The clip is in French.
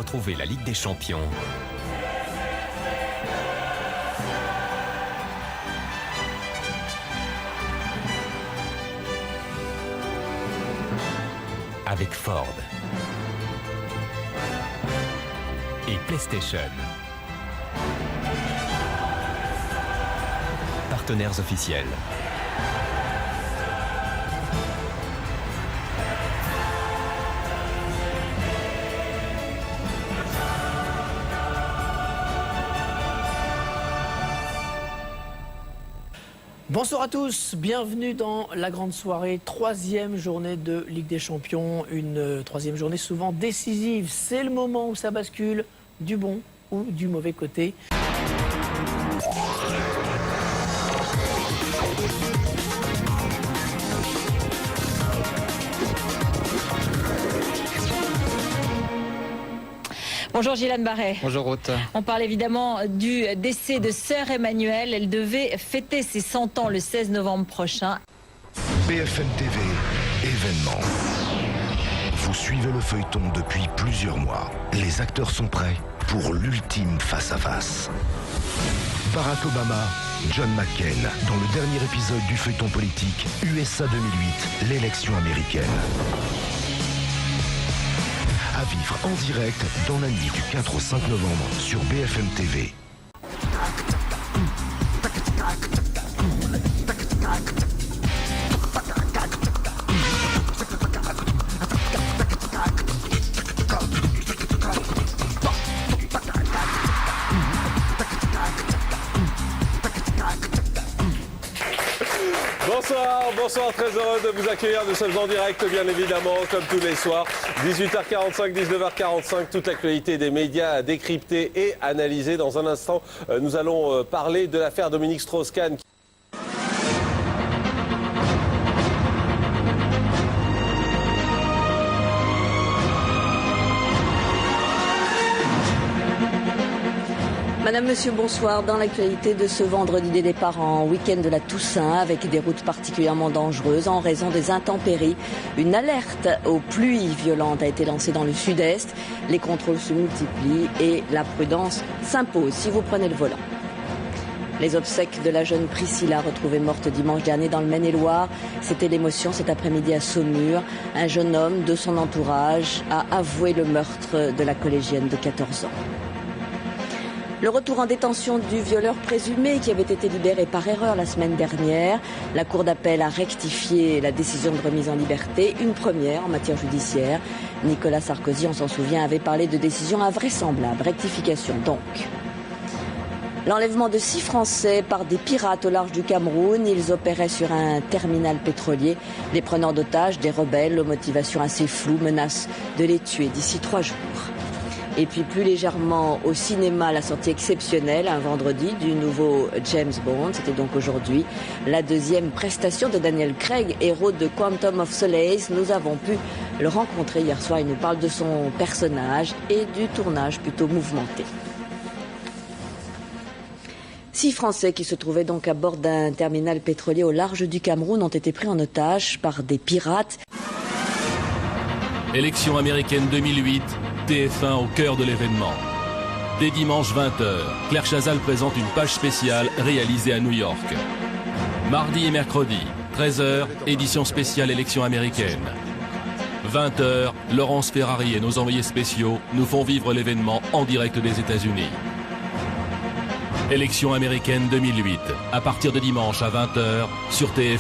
Retrouvez la Ligue des Champions avec Ford et PlayStation. Partenaires officiels. Bonsoir à tous, bienvenue dans la grande soirée, troisième journée de Ligue des Champions, une troisième journée souvent décisive. C'est le moment où ça bascule du bon ou du mauvais côté. Bonjour Gilane Barret. Bonjour Ruth. On parle évidemment du décès de sœur Emmanuelle. Elle devait fêter ses 100 ans le 16 novembre prochain. BFM TV, événement. Vous suivez le feuilleton depuis plusieurs mois. Les acteurs sont prêts pour l'ultime face-à-face. Barack Obama, John McCain, dans le dernier épisode du feuilleton politique USA 2008, l'élection américaine. À vivre en direct dans la nuit du 4 au 5 novembre sur BFM TV. Bonsoir, très heureux de vous accueillir. Nous sommes en direct, bien évidemment, comme tous les soirs. 18h45, 19h45, toute l'actualité des médias décryptée et analysée. Dans un instant, nous allons parler de l'affaire Dominique Strauss-Kahn. Madame, Monsieur, bonsoir. Dans l'actualité de ce vendredi des départs en week-end de la Toussaint, avec des routes particulièrement dangereuses en raison des intempéries, une alerte aux pluies violentes a été lancée dans le sud-est. Les contrôles se multiplient et la prudence s'impose si vous prenez le volant. Les obsèques de la jeune Priscilla, retrouvée morte dimanche dernier dans le Maine-et-Loire. C'était l'émotion cet après-midi à Saumur. Un jeune homme de son entourage a avoué le meurtre de la collégienne de 14 ans. Le retour en détention du violeur présumé qui avait été libéré par erreur la semaine dernière. La Cour d'appel a rectifié la décision de remise en liberté, une première en matière judiciaire. Nicolas Sarkozy, on s'en souvient, avait parlé de décision invraisemblable. Rectification donc. L'enlèvement de 6 Français par des pirates au large du Cameroun. Ils opéraient sur un terminal pétrolier. Les preneurs d'otages, des rebelles, aux motivations assez floues, menacent de les tuer d'ici 3 jours. Et puis plus légèrement au cinéma, la sortie exceptionnelle un vendredi du nouveau James Bond. C'était donc aujourd'hui la deuxième prestation de Daniel Craig, héros de Quantum of Solace. Nous avons pu le rencontrer hier soir. Il nous parle de son personnage et du tournage plutôt mouvementé. 6 Français qui se trouvaient donc à bord d'un terminal pétrolier au large du Cameroun ont été pris en otage par des pirates. Élection américaine 2008, TF1 au cœur de l'événement. Dès dimanche 20h, Claire Chazal présente une page spéciale réalisée à New York. Mardi et mercredi, 13h, édition spéciale élection américaine. 20h, Laurence Ferrari et nos envoyés spéciaux nous font vivre l'événement en direct des États-Unis. Élection américaine 2008, à partir de dimanche à 20h sur TF1.